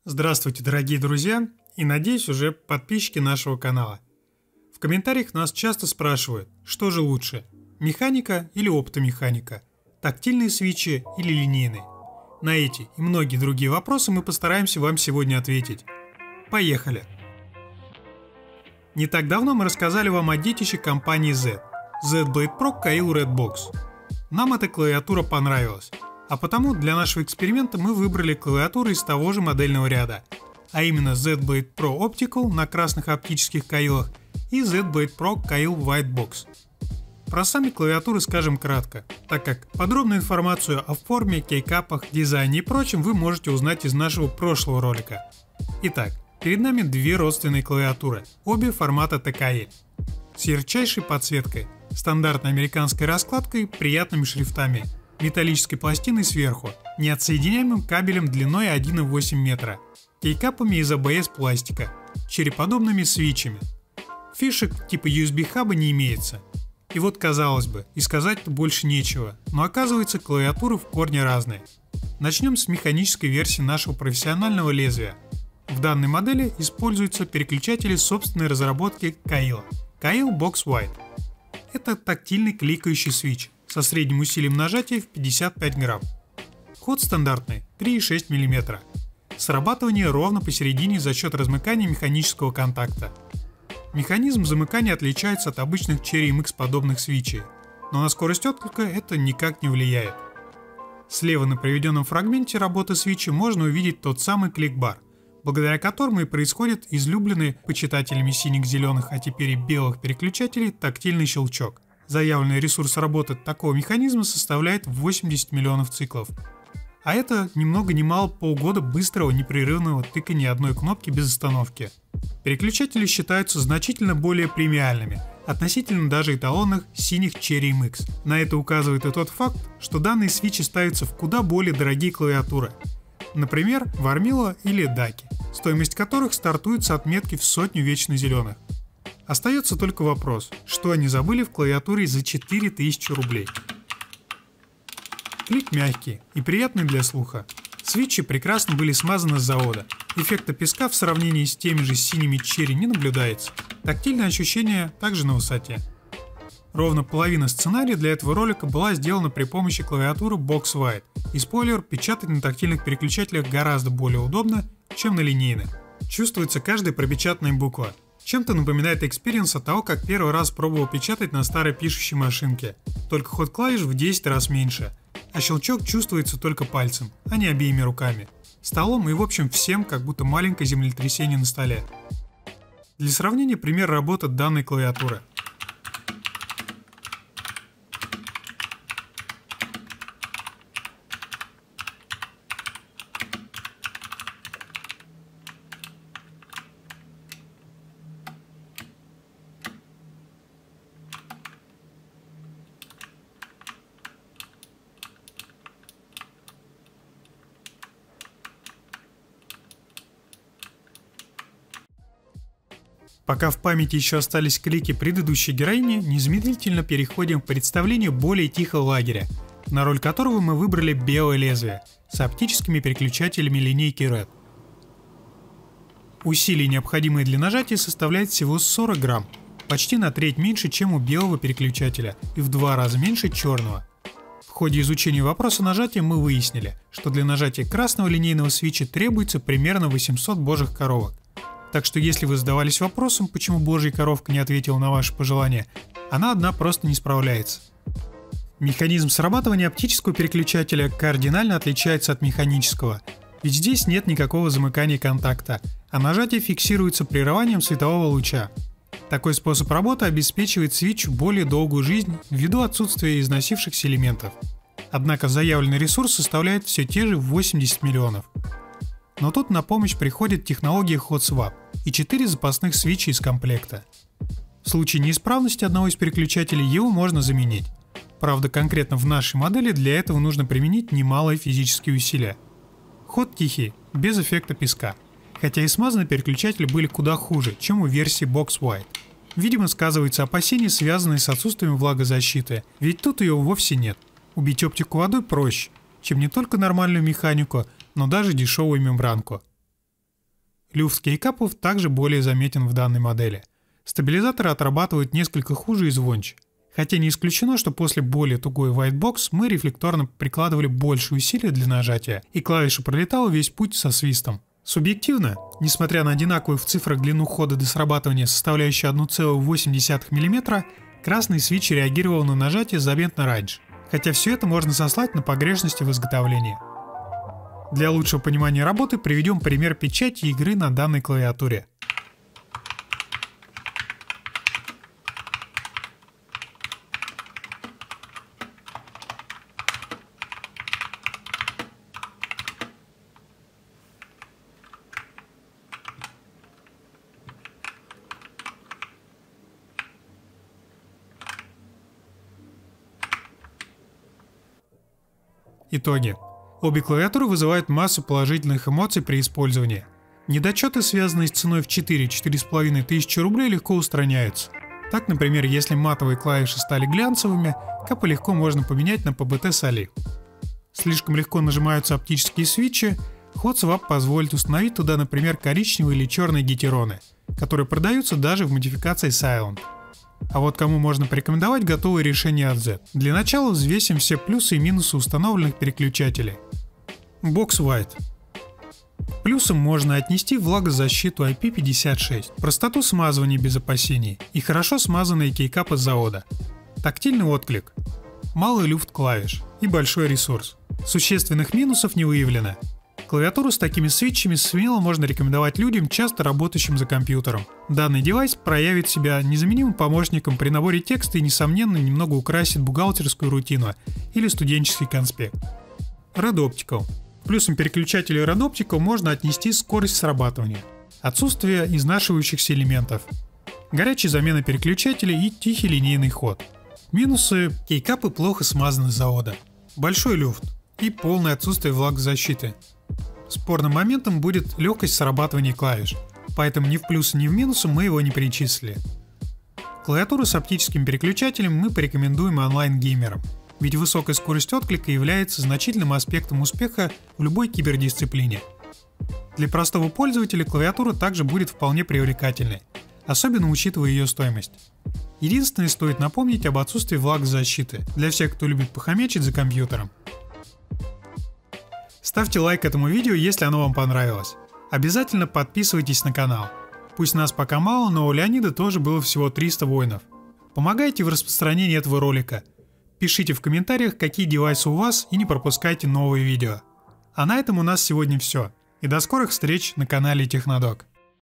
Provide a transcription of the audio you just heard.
Здравствуйте, дорогие друзья, и, надеюсь, уже подписчики нашего канала. В комментариях нас часто спрашивают, что же лучше, механика или оптомеханика, тактильные свитчи или линейные. На эти и многие другие вопросы мы постараемся вам сегодня ответить. Поехали! Не так давно мы рассказали вам о детище компании Z Blade Pro Kailh Redbox. Нам эта клавиатура понравилась. А потому для нашего эксперимента мы выбрали клавиатуру из того же модельного ряда, а именно Z Blade Pro Optical на красных оптических каилах и Z Blade Pro Kailh White Box. Про сами клавиатуры скажем кратко, так как подробную информацию о форме, кейкапах, дизайне и прочем вы можете узнать из нашего прошлого ролика. Итак, перед нами две родственные клавиатуры, обе формата TKL, с ярчайшей подсветкой, стандартной американской раскладкой, приятными шрифтами, металлической пластиной сверху, неотсоединяемым кабелем длиной 1,8 метра, кейкапами из ABS пластика, череподобными свитчами. Фишек типа USB-хаба не имеется. И вот, казалось бы, и сказать-то больше нечего, но оказывается, клавиатуры в корне разные. Начнем с механической версии нашего профессионального лезвия. В данной модели используются переключатели собственной разработки Kailh Box White. Это тактильный кликающий свитч со средним усилием нажатия в 55 грамм. Ход стандартный 3,6 мм. Срабатывание ровно посередине за счет размыкания механического контакта. Механизм замыкания отличается от обычных Cherry MX подобных свитчей, но на скорость отклика это никак не влияет. Слева на приведенном фрагменте работы свитча можно увидеть тот самый клик-бар, благодаря которому и происходит излюбленный почитателями синих-зеленых, а теперь и белых переключателей тактильный щелчок. Заявленный ресурс работы такого механизма составляет 80 миллионов циклов. А это ни много ни мало полгода быстрого непрерывного тыкания одной кнопки без остановки. Переключатели считаются значительно более премиальными, относительно даже эталонных синих Cherry MX. На это указывает и тот факт, что данные свитчи ставятся в куда более дорогие клавиатуры. Например, Warmilo или Daki, стоимость которых стартует с отметки в сотню вечно зеленых. Остается только вопрос, что они забыли в клавиатуре за 4000 рублей. Клик мягкий и приятный для слуха. Свитчи прекрасно были смазаны с завода. Эффекта песка в сравнении с теми же синими Cherry не наблюдается. Тактильные ощущения также на высоте. Ровно половина сценария для этого ролика была сделана при помощи клавиатуры Box White. И спойлер, печатать на тактильных переключателях гораздо более удобно, чем на линейных. Чувствуется каждая пропечатанная буква. Чем-то напоминает экспириенс от того, как первый раз пробовал печатать на старой пишущей машинке. Только ход клавиш в 10 раз меньше, а щелчок чувствуется только пальцем, а не обеими руками, столом и в общем всем, как будто маленькое землетрясение на столе. Для сравнения пример работы данной клавиатуры. Пока в памяти еще остались клики предыдущей героини, незамедлительно переходим к представлению более тихого лагеря, на роль которого мы выбрали белое лезвие с оптическими переключателями линейки Red. Усилие, необходимое для нажатия, составляет всего 40 грамм, почти на треть меньше, чем у белого переключателя и в 2 раза меньше черного. В ходе изучения вопроса нажатия мы выяснили, что для нажатия красного линейного свитча требуется примерно 800 божьих коровок. Так что если вы задавались вопросом, почему божья коровка не ответила на ваши пожелания, она одна просто не справляется. Механизм срабатывания оптического переключателя кардинально отличается от механического, ведь здесь нет никакого замыкания контакта, а нажатие фиксируется прерыванием светового луча. Такой способ работы обеспечивает свитчу более долгую жизнь ввиду отсутствия износившихся элементов. Однако заявленный ресурс составляет все те же 80 миллионов. Но тут на помощь приходит технология Hot Swap и 4 запасных свитча из комплекта. В случае неисправности одного из переключателей его можно заменить. Правда, конкретно в нашей модели для этого нужно применить немалые физические усилия. Ход тихий, без эффекта песка, хотя и смазанные переключатели были куда хуже, чем у версии Box White. Видимо, сказывается опасение, связанное с отсутствием влагозащиты, ведь тут ее вовсе нет. Убить оптику водой проще, чем не только нормальную механику, но даже дешевую мембранку. Люфт кейкапов также более заметен в данной модели. Стабилизаторы отрабатывают несколько хуже и звонче. Хотя не исключено, что после более тугой whitebox мы рефлекторно прикладывали больше усилий для нажатия, и клавиша пролетала весь путь со свистом. Субъективно, несмотря на одинаковую в цифрах длину хода до срабатывания, составляющую 1,8 мм, красный свитч реагировал на нажатие заметно раньше, хотя все это можно сослать на погрешности в изготовлении. Для лучшего понимания работы приведем пример печати игры на данной клавиатуре. Итоги. Обе клавиатуры вызывают массу положительных эмоций при использовании. Недочеты, связанные с ценой в 4-4,5 тысячи рублей, легко устраняются. Так, например, если матовые клавиши стали глянцевыми, капы легко можно поменять на PBT Soli. Слишком легко нажимаются оптические свитчи, HotSwap позволит установить туда, например, коричневые или черные гетероны, которые продаются даже в модификации Silent. А вот кому можно порекомендовать готовые решения от Z. Для начала взвесим все плюсы и минусы установленных переключателей. Box White. Плюсом можно отнести влагозащиту IP56, простоту смазывания без опасений и хорошо смазанные кейкапы с завода. Тактильный отклик, малый люфт клавиш и большой ресурс. Существенных минусов не выявлено. Клавиатуру с такими свитчами смело можно рекомендовать людям, часто работающим за компьютером. Данный девайс проявит себя незаменимым помощником при наборе текста и, несомненно, немного украсит бухгалтерскую рутину или студенческий конспект. Red Optical. Плюсом переключателя Red Optical можно отнести скорость срабатывания, отсутствие изнашивающихся элементов, горячая замена переключателей и тихий линейный ход. Минусы: кейкапы плохо смазаны с завода, большой люфт и полное отсутствие влагозащиты. Спорным моментом будет легкость срабатывания клавиш, поэтому ни в плюсы, ни в минусы мы его не перечислили. Клавиатуру с оптическим переключателем мы порекомендуем онлайн-геймерам, ведь высокая скорость отклика является значительным аспектом успеха в любой кибердисциплине. Для простого пользователя клавиатура также будет вполне привлекательной, особенно учитывая ее стоимость. Единственное, стоит напомнить об отсутствии влагозащиты для всех, кто любит похомячить за компьютером. Ставьте лайк этому видео, если оно вам понравилось. Обязательно подписывайтесь на канал. Пусть нас пока мало, но у Леонида тоже было всего 300 воинов. Помогайте в распространении этого ролика. Пишите в комментариях, какие девайсы у вас, и не пропускайте новые видео. А на этом у нас сегодня все. И до скорых встреч на канале Технодок.